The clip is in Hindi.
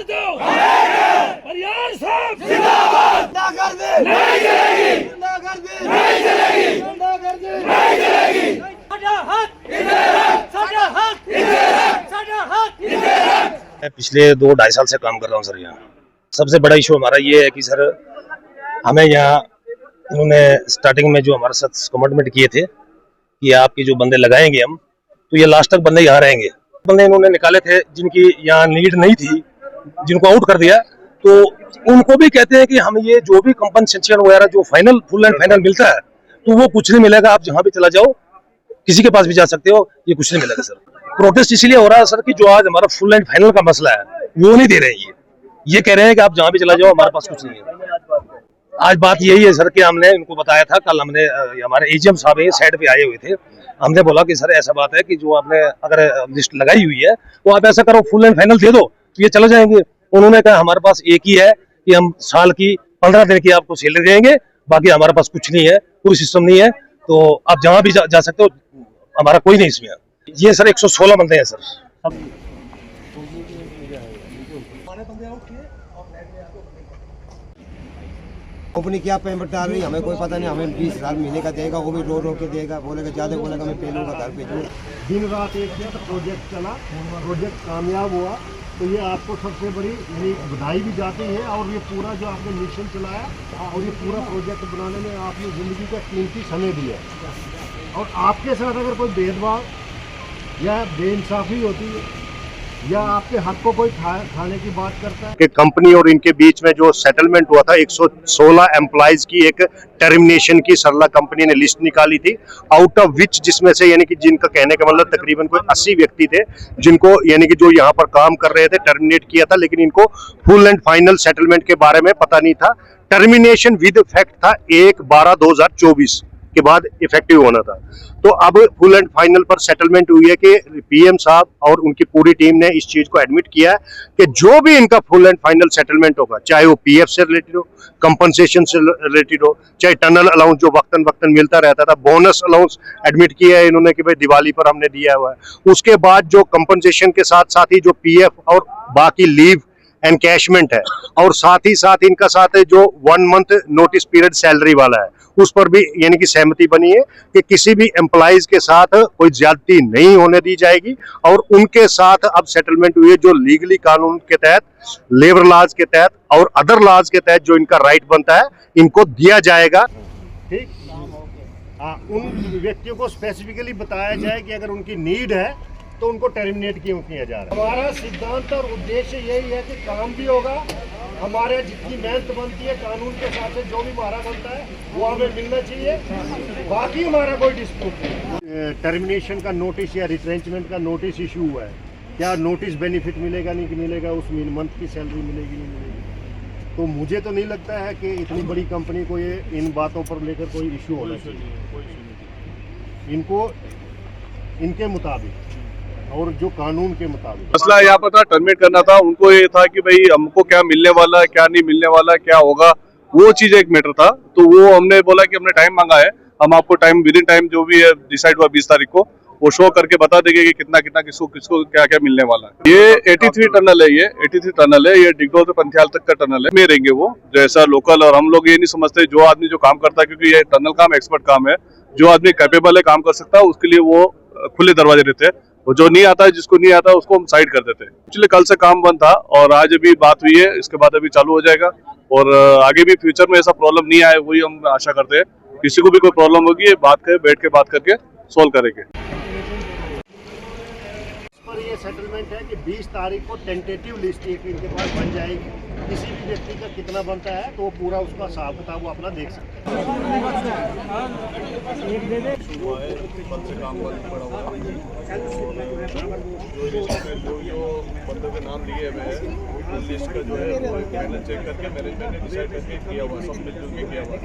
दो परियार साहब जिंदाबाद। नहीं चलेगी, नहीं चलेगी, नहीं चलेगी। साडा हक इधर है, साडा हक इधर है, साडा हक इधर है। मैं पिछले 2-2.5 साल से काम कर रहा हूँ सर। यहाँ सबसे बड़ा इशू हमारा ये है कि सर हमें यहाँ इन्होंने स्टार्टिंग में जो हमारे साथ कमिटमेंट किए थे कि आपके जो बंदे लगाएंगे हम, तो ये लास्ट तक बंदे यहाँ रहेंगे। बंदे इन्होंने निकाले थे जिनकी यहाँ नीड नहीं थी, जिनको आउट कर दिया, तो उनको भी कहते हैं कि हम ये जो भी कंपनसेशन वगैरह जो फाइनल फुल एंड फाइनल मिलता है तो वो कुछ नहीं मिलेगा। आप जहाँ भी चला जाओ, किसी के पास भी जा सकते हो, ये कुछ नहीं मिलेगा सर। प्रोटेस्ट इसलिए हो रहा है सर कि जो आज हमारा फुल एंड फाइनल का मसला है वो नहीं दे रहे हैं। ये कह रहे हैं कि आप जहाँ भी चला जाओ, हमारे पास कुछ नहीं है। आज बात यही है सर कि हमने इनको बताया था, कल हमने हमारे एजीएम साहब साइड पे आए हुए थे, हमने बोला कि सर ऐसा बात है कि जो आपने अगर लिस्ट लगाई हुई है वो आप ऐसा करो फुल एंड फाइनल दे दो तो ये चले जाएंगे। उन्होंने कहा हमारे पास एक ही है कि हम साल की 15 दिन की आपको सैलरी देंगे, बाकी हमारे पास कुछ नहीं है, कोई सिस्टम नहीं है, तो आप जहाँ भी जा सकते हो, हमारा कोई नहीं इसमें। ये सर 116 बंदे हैं सर। कंपनी क्या पेमेंट डाल रही हमें कोई पता नहीं। हमें 20,000 महीने का देगा, वो भी रो के देगा, बोलेगा ज़्यादा बोलेगा मैं पे लूँगा घर पे। दिन रात एक किया तो प्रोजेक्ट चला, प्रोजेक्ट कामयाब हुआ, तो ये आपको सबसे बड़ी मेरी बधाई भी जाती है। और ये पूरा जो आपने मिशन चलाया और ये पूरा प्रोजेक्ट बनाने में आपने ज़िंदगी का कीमती समय दिया, और आपके साथ अगर कोई भेदभाव या बेइंसाफ़ी होती है या आपके हक को कोई खाने की बात करता है कि कंपनी और इनके बीच में जो सेटलमेंट हुआ था 116 एम्प्लॉइज की एक टर्मिनेशन की सरला कंपनी ने लिस्ट निकाली थी, आउट ऑफ विच जिसमें से यानी कि जिनका कहने का मतलब तकरीबन कोई 80 व्यक्ति थे जिनको यानी कि जो यहाँ पर काम कर रहे थे टर्मिनेट किया था, लेकिन इनको फुल एंड फाइनल सेटलमेंट के बारे में पता नहीं था। टर्मिनेशन विद इफेक्ट था 1/12/2024 के बाद इफेक्टिव होना था। तो अब फुल एंड फाइनल पर सेटलमेंट हुई है कि पीएम साहब और उनकी पूरी टीम ने इस चीज को एडमिट किया है कि जो भी इनका फुल एंड फाइनल सेटलमेंट होगा, चाहे वो पीएफ से रिलेटेड हो, कंपनसेशन से रिलेटेड हो, चाहे टनल अलाउंस जो वक्तन वक्तन मिलता रहता था, बोनस अलाउंस एडमिट किया है इन्होंने कि भाई दिवाली पर हमने दिया हुआ है। उसके बाद जो कंपनसेशन के साथ साथ ही जो पीएफ और बाकी लीव एनकैशमेंट है, और साथ ही साथ इनका साथ है जो 1 मंथ नोटिस पीरियड सैलरी वाला है, उस पर भी यानी कि सहमति बनी है कि किसी भी एम्प्लॉइज के साथ कोई ज्यादती नहीं होने दी जाएगी। और उनके साथ अब सेटलमेंट हुई है जो लीगली कानून के तहत, लेबर लॉज के तहत और अदर लॉज के तहत जो इनका राइट बनता है इनको दिया जाएगा। ठीक, उन व्यक्तियों को स्पेसिफिकली बताया जाए कि अगर उनकी नीड है तो उनको टर्मिनेट क्यों किया जा रहा है। हमारा सिद्धांत और उद्देश्य यही है कि काम भी होगा, हमारे जितनी मेहनत बनती है कानून के हिसाब से जो भी हमारा बनता है वो हमें मिलना चाहिए, बाकी हमारा कोई डिस्प्यूट नहीं। टर्मिनेशन का नोटिस या रिट्रेंचमेंट का नोटिस इशू हुआ है, क्या नोटिस बेनिफिट मिलेगा नहीं कि मिलेगा, उस मंथ की सैलरी मिलेगी नहीं मिलेगी। तो मुझे तो नहीं लगता है कि इतनी बड़ी कंपनी को ये इन बातों पर लेकर कोई इशू होना चाहिए। इनको इनके मुताबिक और जो कानून के मुताबिक मसला यहाँ पर था, टर्मिनेट करना था। उनको ये था कि भाई हमको क्या मिलने वाला है, क्या नहीं मिलने वाला है, क्या होगा, वो चीज एक मैटर था। तो वो हमने बोला कि हमने टाइम मांगा है, हम आपको टाइम विद इन टाइम जो भी है डिसाइड हुआ 20 तारीख को वो शो करके बता देंगे कि कितना कितना किसको क्या क्या मिलने वाला है। ये 83 टनल है, ये 83 टनल है, ये डिगडोल से पंथियाल तक का टनल है। में रहेंगे वो जैसा लोकल, और हम लोग ये नहीं समझते जो आदमी जो काम करता है, क्योंकि ये टनल काम एक्सपर्ट काम है, जो आदमी कैपेबल है काम कर सकता है उसके लिए वो खुले दरवाजे रहते हैं, वो जो नहीं आता है, जिसको नहीं आता है उसको हम साइड कर देते हैं। एक्चुअली कल से काम बंद था और आज अभी बात हुई है, इसके बाद अभी चालू हो जाएगा और आगे भी फ्यूचर में ऐसा प्रॉब्लम नहीं आए वही हम आशा करते हैं। किसी को भी कोई प्रॉब्लम होगी बैठ के बात करके सोल्व करेंगे। पर ये सेटलमेंट है कि 20 तारीख को टेंटेटिव लिस्ट एक इनके पास बन जाएगी, किसी भी व्यक्ति का कितना बनता है तो वो पूरा उसका हिसाब किताब वो अपना देख सकते हैं। जो बंदों के नाम लिए हुए हैं लिस्ट का जो है चेक करके मैनेजमेंट ने डिसाइड करके किया हुआ, सब मिलजुल के किया हुआ।